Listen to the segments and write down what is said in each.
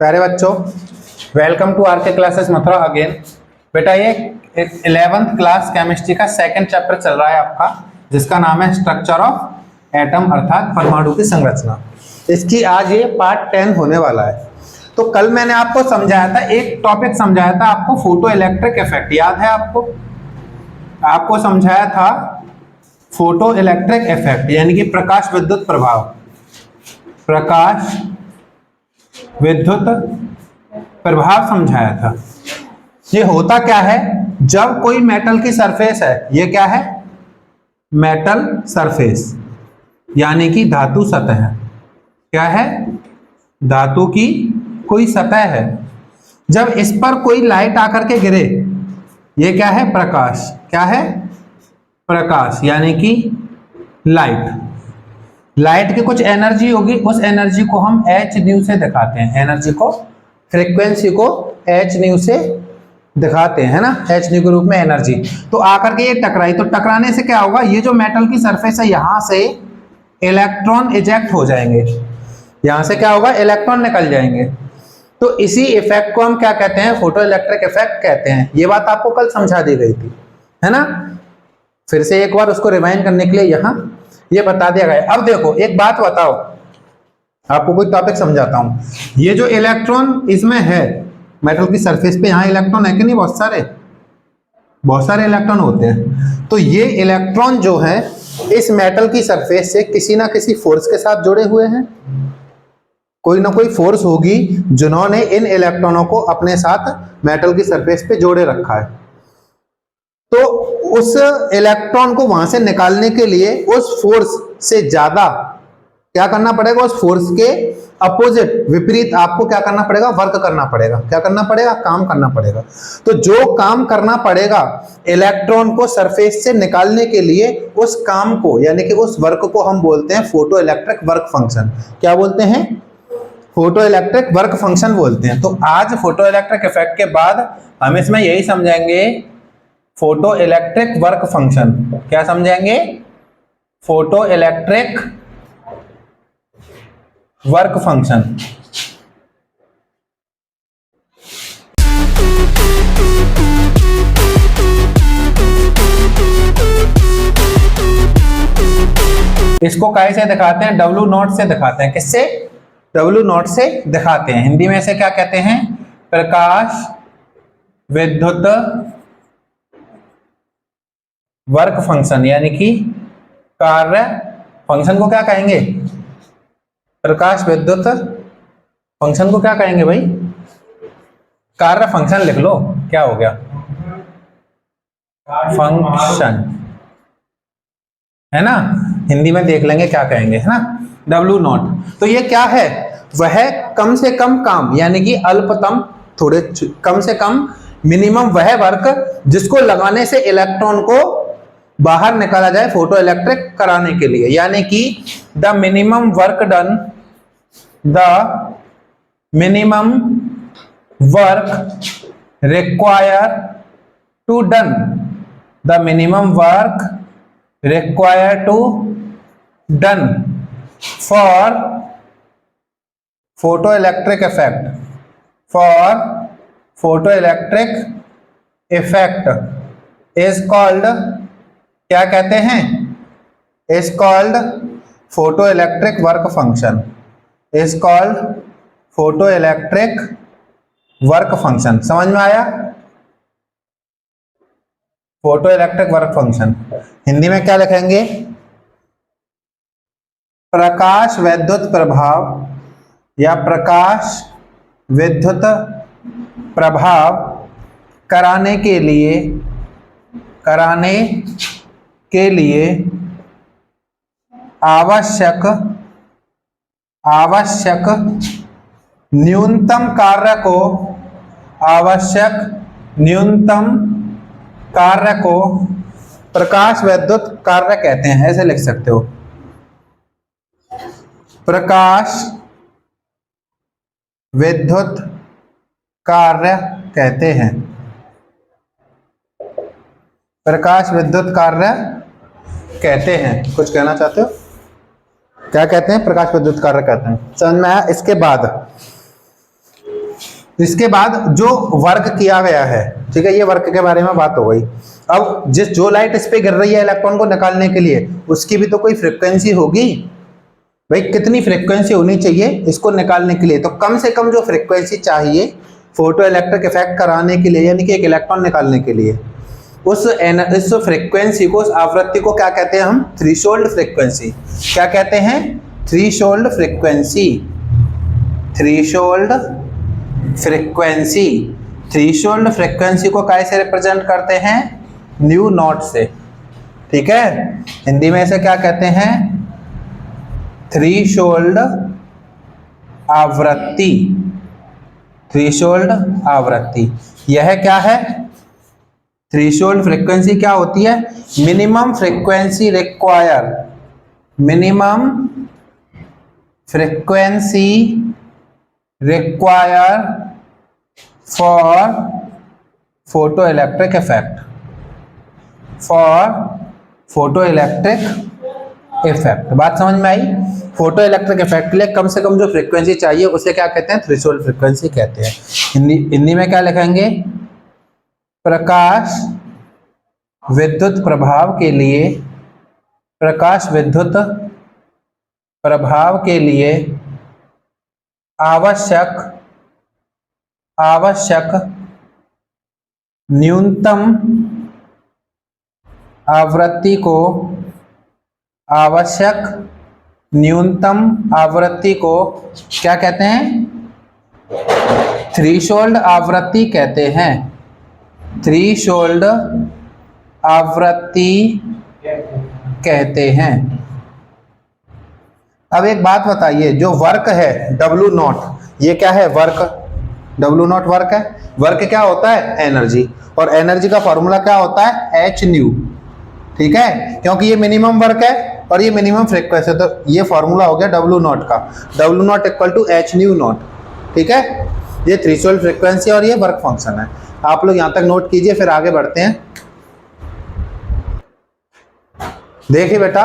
प्यारे बच्चों, welcome to are के क्लासेस मथुरा अगेन। बेटा ये 11th क्लास केमिस्ट्री का सेकंड चैप्टर चल रहा है आपका, जिसका नाम है स्ट्रक्चर ऑफ एटम अर्थात परमाणु की संरचना। इसकी आज ये पार्ट 10 होने वाला है। तो कल मैंने आपको समझाया था, एक टॉपिक समझाया था आपको, फोटो इलेक्ट्रिक इफेक्ट। याद है आपको? आपको समझाया था फोटो इलेक्ट्रिक इफेक्ट यानी कि प्रकाश विद्युत प्रभाव। प्रकाश विद्युत प्रभाव समझाया था। ये होता क्या है, जब कोई मेटल की सरफेस है, ये क्या है? मेटल सरफेस यानी कि धातु सतह। क्या है? धातु की कोई सतह है। जब इस पर कोई लाइट आकर के गिरे, ये क्या है? प्रकाश। क्या है? प्रकाश यानी कि लाइट। लाइट की कुछ एनर्जी होगी, उस एनर्जी को हम एच न्यू से दिखाते हैं। एनर्जी को, फ्रीक्वेंसी को एच न्यू से दिखाते हैं, है ना? एच न्यू के रूप में एनर्जी। तो आकर के ये टकराई, तो टकराने से क्या होगा? ये जो मेटल की सरफेस है, यहां से इलेक्ट्रॉन इजेक्ट हो जाएंगे। यहां से क्या होगा? इलेक्ट्रॉन निकल जाएंगे। तो इसी इफेक्ट को हम क्या कहते हैं? फोटो इलेक्ट्रिक इफेक्ट कहते हैं। ये बात आपको कल समझा दी गई थी, है ना? फिर से एक बार उसको रिवाइंड करने के लिए यहां ये बता दिया गया। अब देखो, एक बात बताओ, आपको कोई टॉपिक समझाता हूं। ये जो इलेक्ट्रॉन इसमें है मेटल की सरफेस पे, यहां इलेक्ट्रॉन है कि नहीं? बहुत सारे इलेक्ट्रॉन होते हैं। तो ये इलेक्ट्रॉन जो है इस मेटल की सरफेस से किसी ना किसी फोर्स के साथ जुड़े हुए हैं। कोई ना कोई फोर्स होगी जिन्होंने इन इलेक्ट्रॉनों को अपने साथ मेटल की सरफेस पे जोड़े रखा है। तो उस इलेक्ट्रॉन को वहां से निकालने के लिए उस फोर्स से ज्यादा क्या करना पड़ेगा? उस फोर्स के अपोजिट, विपरीत आपको क्या करना पड़ेगा? वर्क करना पड़ेगा। क्या करना पड़ेगा? काम करना पड़ेगा। तो जो काम करना पड़ेगा इलेक्ट्रॉन को सरफेस से निकालने के लिए, उस काम को यानी कि उस वर्क को हम बोलते हैं फोटो इलेक्ट्रिक वर्क फंक्शन। क्या बोलते हैं? फोटो इलेक्ट्रिक वर्क फंक्शन बोलते हैं। तो आज फोटो इलेक्ट्रिक इफेक्ट के बाद हम इसमें यही समझेंगे, फोटो इलेक्ट्रिक वर्क फंक्शन। क्या समझेंगे? Photo electric work function. इसको काय से दिखाते हैं? W नॉट से दिखाते हैं। किससे? W नॉट से दिखाते हैं। हिंदी में से क्या कहते हैं? प्रकाश विद्युत वर्क फंक्शन यानी कि कार्य फंक्शन को क्या कहेंगे? प्रकाश विद्युत फंक्शन को क्या कहेंगे भाई? कार्य फंक्शन लिख लो। क्या हो गया? फंक्शन, है ना? हिंदी में देख लेंगे क्या कहेंगे, है ना? W not. तो ये क्या है? वह कम से कम काम यानी कि अल्पतम, थोड़े कम से कम, मिनिमम वह वर्क जिसको लगाने से इलेक्ट्रॉन को बाहर निकाला जाए फोटो इलेक्ट्रिक कराने के लिए। यानी कि the minimum work done, the minimum work require to done, the minimum work require to done for photo electric effect, for photo electric effect is called, क्या कहते हैं? Is called photo electric work function, is called photo electric work function. समझ में आया? Photo electric work function Hindi में क्या लिखेंगे? प्रकाश विद्युत प्रभाव या प्रकाश विद्युत प्रभाव कराने के लिए आवश्यक न्यूनतम कार्य को प्रकाश विद्युत कार्य कहते हैं। ऐसे लिख सकते हो, प्रकाश विद्युत कार्य कहते हैं। प्रकाश विद्युत कार्य कहते हैं। कुछ कहना चाहते हो? क्या कहते हैं? प्रकाश विद्युत कार्य कहते हैं। समझ में आया? इसके बाद इसके बाद जो वर्क किया गया है, ठीक है, ये वर्क के बारे में बात हो गई। अब जो लाइट इस पे गिर रही है इलेक्ट्रॉन को निकालने के लिए, उसकी भी तो कोई फ्रीक्वेंसी होगी भाई। कितनी फ्रीक्वेंसी होनी चाहिए इसको निकालने के लिए? तो कम से कम जो फ्रीक्वेंसी चाहिए फोटो इलेक्ट्रिक इफेक्ट कराने के लिए, यानी कि एक इलेक्ट्रॉन निकालने के लिए, उस फ्रीक्वेंसी को, उस आवृत्ति को क्या कहते हैं हम? Threshold frequency. क्या कहते हैं? Threshold frequency. Threshold frequency. Threshold frequency को कैसे रिप्रेजेंट करते हैं? न्यू नॉट से, ठीक है। हिंदी में इसे क्या कहते हैं? थ्रेशोल्ड आवृत्ति। थ्रेशोल्ड आवृत्ति यह क्या है? थ्रेशोल्ड फ्रीक्वेंसी क्या होती है? Minimum frequency require, minimum frequency require for photo electric effect, for photo electric effect. बात समझ में आई? फोटो इलेक्ट्रिक इफेक्ट के लिए कम से कम जो फ्रीक्वेंसी चाहिए उसे क्या कहते हैं? थ्रेशोल्ड फ्रीक्वेंसी कहते हैं। हिंदी में क्या लिखेंगे? प्रकाश विद्युत प्रभाव के लिए, प्रकाश विद्युत प्रभाव के लिए आवश्यक न्यूनतम आवृत्ति को, आवश्यक न्यूनतम आवृत्ति को क्या कहते हैं? थ्रेशोल्ड आवृत्ति कहते हैं। थ्रेशोल्ड आवृत्ति कहते हैं। अब एक बात बताइए, जो वर्क है W नॉट, ये क्या है? वर्क। W नॉट वर्क है। वर्क क्या होता है? एनर्जी। और एनर्जी का फॉर्मूला क्या होता है? H न्यू, ठीक है, क्योंकि ये मिनिमम वर्क है और ये मिनिमम फ्रीक्वेंसी है, तो ये फॉर्मूला हो गया W नॉट का। W naught equal to H nu naught, ठीक है। ये थ्रेशोल्ड फ्रीक्वेंसी और ये वर्क फंक्शन है। आप लोग यहां तक नोट कीजिए, फिर आगे बढ़ते हैं। देखिए बेटा,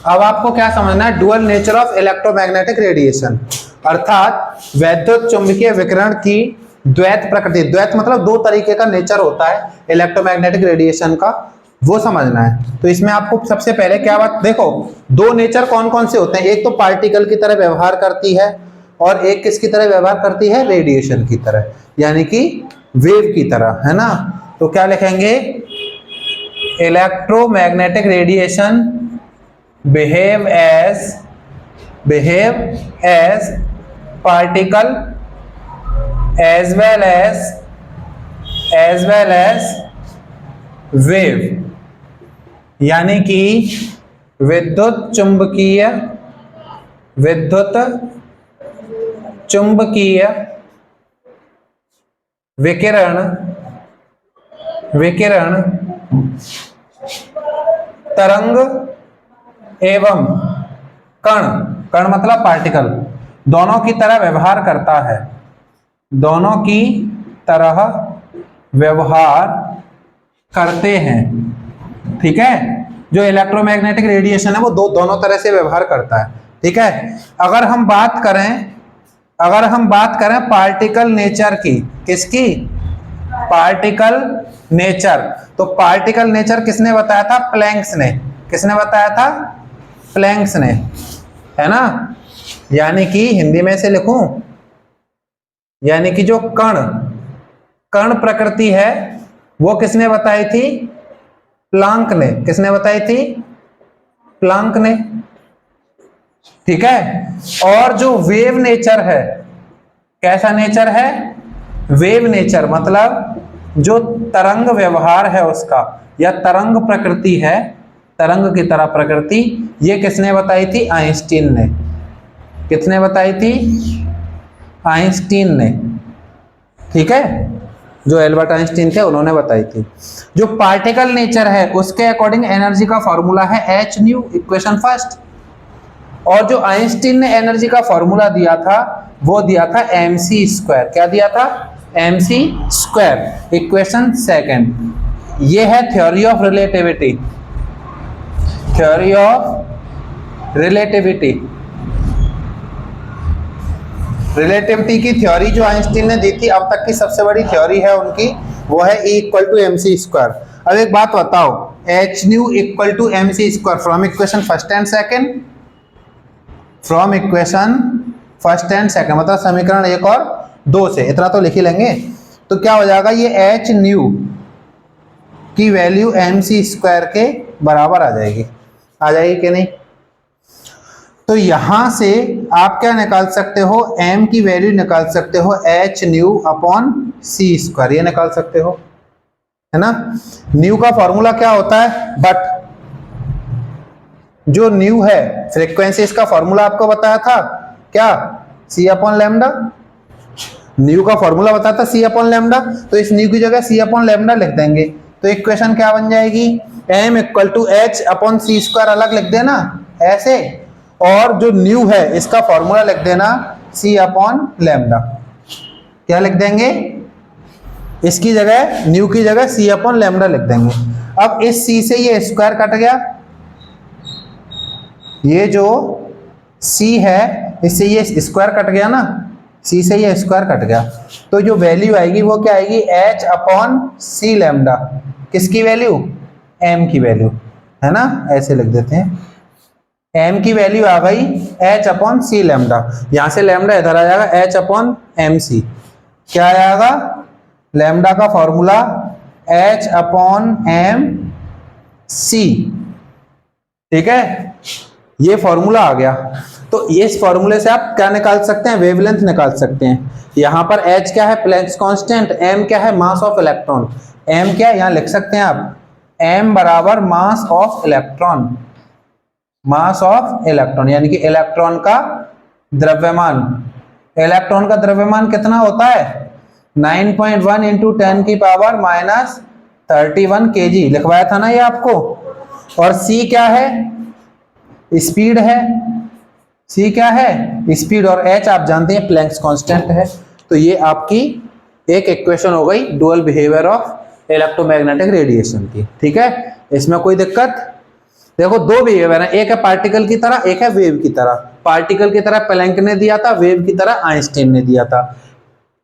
अब आपको क्या समझना है? Dual nature of electromagnetic radiation, अर्थात वैद्युत चुंबकीय विकिरण की द्वैत प्रकृति। द्वैत मतलब दो तरीके का नेचर होता है इलेक्ट्रोमैग्नेटिक रेडिएशन का, वो समझना है। तो इसमें आपको सबसे पहले क्या बात, देखो दो नेचर कौन कौन से होते हैं? एक तो पार्टिकल की तरह व्यवहार करती है और एक किसकी तरह व्यवहार करती है? रेडिएशन की तरह, यानी कि वेव की तरह, है ना। तो क्या लिखेंगे? Electromagnetic radiation behave as particle as well as wave, यानी कि विद्युत चुंबकीय विकिरण तरंग एवं कण मतलब पार्टिकल दोनों की तरह व्यवहार करता है, दोनों की तरह व्यवहार करते हैं, ठीक है। जो इलेक्ट्रोमैग्नेटिक रेडिएशन है वो दोनों तरह से व्यवहार करता है, ठीक है। अगर हम बात करें पार्टिकल नेचर की, किसकी? Particle nature. तो पार्टिकल नेचर किसने बताया था? प्लैंक्स ने। किसने बताया था? प्लैंक्स ने, है ना। यानी कि हिंदी में से लिखूं, यानी कि जो कण प्रकृति है वो किसने बताई थी? प्लांक ने। किसने बताई थी? प्लांक ने, ठीक है। और जो वेव नेचर है, कैसा नेचर है? वेव नेचर मतलब जो तरंग व्यवहार है उसका, या तरंग प्रकृति है, तरंग की तरह प्रकृति, ये किसने बताई थी? आइंस्टीन ने। किसने बताई थी? आइंस्टीन ने, ठीक है। जो एल्बर्ट आइंस्टीन थे उन्होंने बताई थी। जो पार्टिकल नेचर है उसके अकॉर्डिंग एनर्जी का फॉर्मूला है H न्यू, इक्वेशन फर्स्ट। और जो आइंस्टीन ने एनर्जी का फॉर्मूला दिया था वो दिया था mc²। क्या दिया था? mc², equation second. ये है theory of relativity. Theory of relativity, relativity की थ्योरी जो आइंस्टीन ने दी थी, अब तक की सबसे बड़ी थ्योरी है उनकी, वो है E equal to m c square. अब एक बात बताओ, h nu equal to m c square from equation first and second, from equation first and second मतलब समीकरण 1 और 2 से, इतना तो लिख ही लेंगे। तो क्या हो जाएगा, ये एच न्यू की वैल्यू एम सी स्क्वायर के बराबर आ जाएगी कि नहीं? तो यहां से आप क्या निकाल सकते हो, m की वैल्यू निकाल सकते हो H nu upon c square, ये निकाल सकते हो, है ना। न्यू का फॉर्मूला क्या होता है, बट जो न्यू है फ्रीक्वेंसी, इसका फॉर्मूला आपको बताया था क्या, सी अपॉन लैम्डा। न्यू का फॉर्मूला बताया था सी अपॉन लैम्डा, तो इस न्यू की जगह सी अपॉन लैम्डा लिख देंगे। तो इक्वेशन क्या बन जाएगी, m equal to h upon c square अलग लिख देना ऐसे, और जो न्यू है इसका फॉर्मूला लिख देना c अपॉन लैम्डा। क्या लिख देंगे, इसकी जगह न्यू की जगह c अपॉन लैम्डा लिख देंगे। अब इस c से ये स्क्वायर कट गया, ये जो c है इससे ये स्क्वायर कट गया ना, c से ये स्क्वायर कट गया, तो जो वैल्यू आएगी वो क्या आएगी, h अपॉन सी लैम्डा। किसकी वैल्यू, m की वैल्यू, है ना, ऐसे लिख देते हैं। m की वैल्यू आ गई h अपॉन सी लैम्डा, यहां से लैम्डा इधर आ जाएगा h अपॉन एम सी। क्या आएगा, लैम्डा का formula h upon m c, ठीक है, ये फॉर्मूला आ गया। तो इस फॉर्मूले से आप क्या निकाल सकते हैं, वेवलेंथ निकाल सकते हैं। यहां पर h क्या है, प्लैंक्स कांस्टेंट, m क्या है, मास ऑफ इलेक्ट्रॉन। m क्या है, यहां लिख सकते हैं आप, m बराबर mass of electron, mass of electron यानी कि इलेक्ट्रॉन का द्रव्यमान। इलेक्ट्रॉन का द्रव्यमान कितना होता है, 9.1 इंटू 10 की पावर माइनस 31 kg, लिखवाया था ना ये आपको। और c क्या है, स्पीड है, c क्या है, स्पीड, और h आप जानते हैं प्लैंक्स कांस्टेंट है। तो ये आपकी एक इक्वेशन हो गई dual behaviour of electromagnetic radiation की, ठीक है। इसमें कोई दिक्कत, देखो दो बिहेवियर है, एक है पार्टिकल की तरह, एक है वेव की तरह। पार्टिकल की तरह प्लैंक ने दिया था, वेव की तरह आइंस्टीन ने दिया था।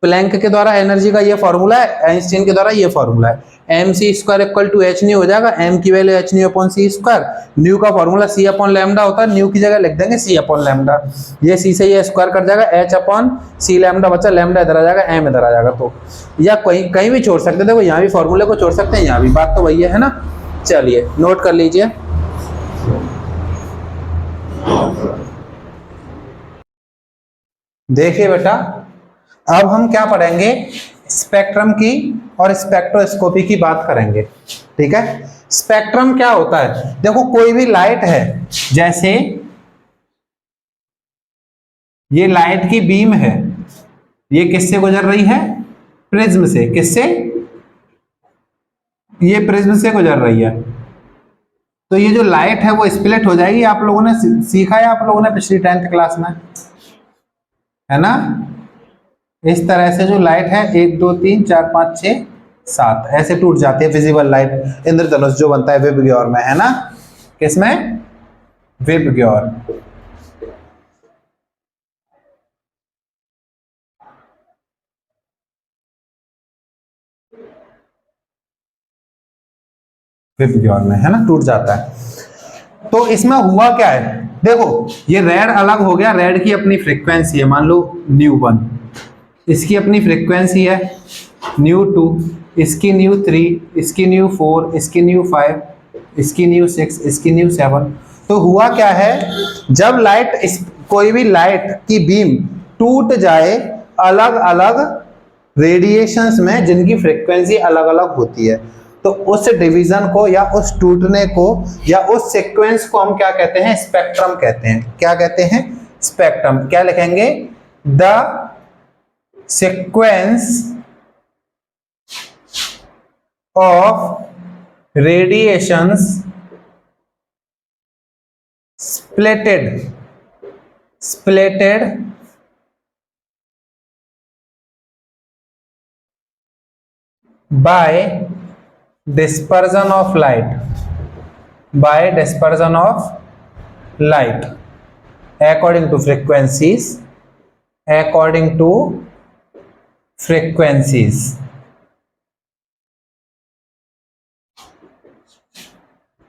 प्लैंक के द्वारा एनर्जी का ये फॉर्मूला है, आइंस्टीन के द्वारा ये फॉर्मूला है, m c square equal to h nu हो जाएगा, एम की value h nu upon c square, nu का फॉर्मूला सी अपॉन लैम्डा होता है, न्यू की जगह लिख देंगे सी अपॉन लैम्डा, ये सी से ये स्क्वायर कट जाएगा, एच अपॉन सी लैम्डा बचा, लैम्डा इधर आ जाएगा, एम इधर आ जाएगा। तो या कहीं कहीं भी छोड़ सकते, देखो यहाँ भी फॉर्मूले को छोड़ सकते हैं, यहाँ भी, बात तो वही है ना। चलिए नोट कर लीजिए, देखिए बेटा, अब हम क्या पढ़ेंगे, स्पेक्ट्रम की और स्पेक्ट्रोस्कोपी की बात करेंगे, ठीक है। स्पेक्ट्रम क्या होता है, देखो कोई भी लाइट है, जैसे ये लाइट की बीम है, ये किससे गुजर रही है, प्रिज्म से, किससे, ये प्रिज्म से गुजर रही है। तो ये जो लाइट है वो स्प्लिट हो जाएगी, आप लोगों ने सीखा है, आप लोगों ने पिछली 10th क्लास में, है ना। इस तरह से जो लाइट है 1 2 3 4 5 6 7 ऐसे टूट जाती है विजिबल लाइट, इंद्रधनुष जो बनता है विबग्योर में, है ना, किसमें, विबग्योर। विबग्योर में, है ना, टूट जाता है। तो इसमें हुआ क्या है, देखो ये रेड अलग हो गया, रेड की अपनी फ्रीक्वेंसी है, मान लो ν1, इसकी अपनी फ्रीक्वेंसी है ν2, इसकी ν3, इसकी ν4, इसकी ν5, इसकी ν6, इसकी ν7। तो हुआ क्या है, जब लाइट, कोई भी लाइट की बीम टूट जाए अलग अलग रेडिएशंस में जिनकी फ्रीक्वेंसी अलग अलग होती है, तो उस डिवीजन को या उस टूटने को या उस सीक्वेंस को हम क्या कहते हैं, स्पेक्ट्रम कहते हैं। क्या कहते हैं, स्पेक्ट्रम। क्या लिखेंगे, the sequence of radiations splitted by dispersion of light, according to frequencies according to frequencies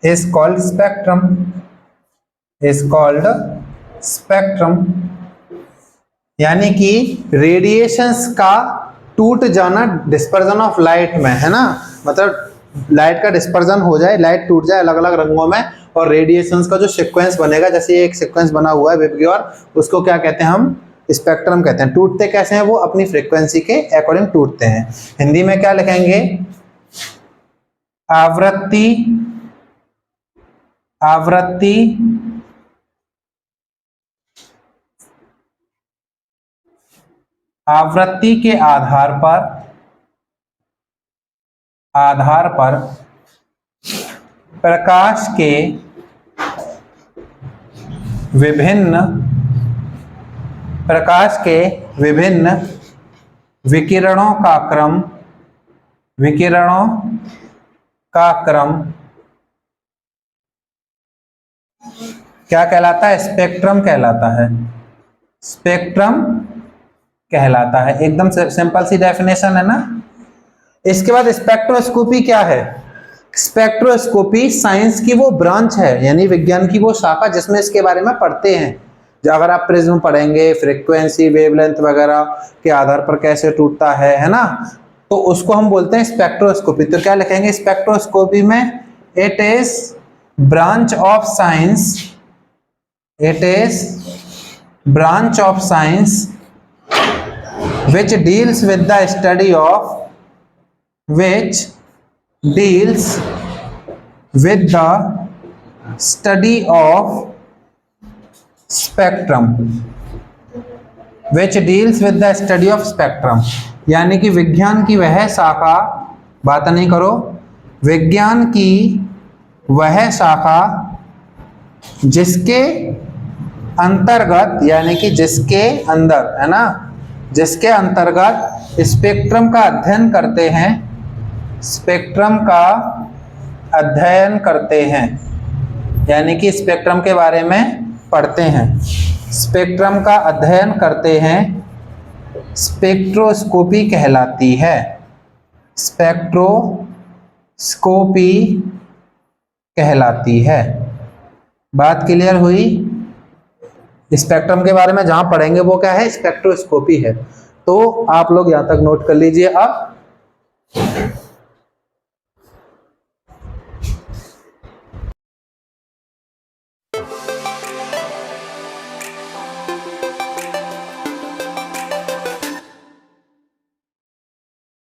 is called spectrum, is called spectrum। यानी कि रेडिएशंस का टूट जाना डिस्पर्जन ऑफ लाइट में, है ना, मतलब लाइट का डिस्पर्जन हो जाए, लाइट टूट जाए अलग अलग रंगों में, और रेडिएशंस का जो सीक्वेंस बनेगा, जैसे ये एक सीक्वेंस बना हुआ है वेव की ओर, उसको क्या कहते हैं हम, स्पेक्ट्रम कहते हैं। टूटते कैसे हैं वो, अपनी फ्रीक्वेंसी के अकॉर्डिंग टूटते हैं। हिंदी में क्या लिखेंगे, आवृत्ति, आवृत्ति आवृत्ति के आधार पर प्रकाश के विभिन्न विकिरणों का क्रम क्या कहलाता है, स्पेक्ट्रम कहलाता है, स्पेक्ट्रम कहलाता है। एकदम सिंपल सी डेफिनेशन है ना। इसके बाद स्पेक्ट्रोस्कोपी क्या है, स्पेक्ट्रोस्कोपी साइंस की वो ब्रांच है, यानी विज्ञान की वो शाखा जिसमें इसके बारे में पढ़ते हैं। जो अगर आप प्रिज्म पढ़ेंगे, फ्रीक्वेंसी, वेवलेंथ वगैरह के आधार पर कैसे टूटता है ना, तो उसको हम बोलते हैं स्पेक्ट्रोस्कोपी। तो क्या लिखेंगे स्पेक्ट्रोस्कोपी में, it is branch of science, it is branch of science which deals with the study of spectrum, यानी कि विज्ञान की वह शाखा, बात नहीं करो, विज्ञान की वह शाखा जिसके अंतर्गत, यानी कि जिसके अंदर, है ना, जिसके अंतर्गत स्पेक्ट्रम का अध्ययन करते हैं, स्पेक्ट्रम का अध्ययन करते हैं, यानी कि स्पेक्ट्रम के बारे में पढ़ते हैं, स्पेक्ट्रम का अध्ययन करते हैं, स्पेक्ट्रोस्कोपी कहलाती है, स्पेक्ट्रोस्कोपी कहलाती है। बात क्लियर हुई। स्पेक्ट्रम के बारे में जहां पढ़ेंगे वो क्या है, स्पेक्ट्रोस्कोपी है। तो आप लोग यहां तक नोट कर लीजिए। अब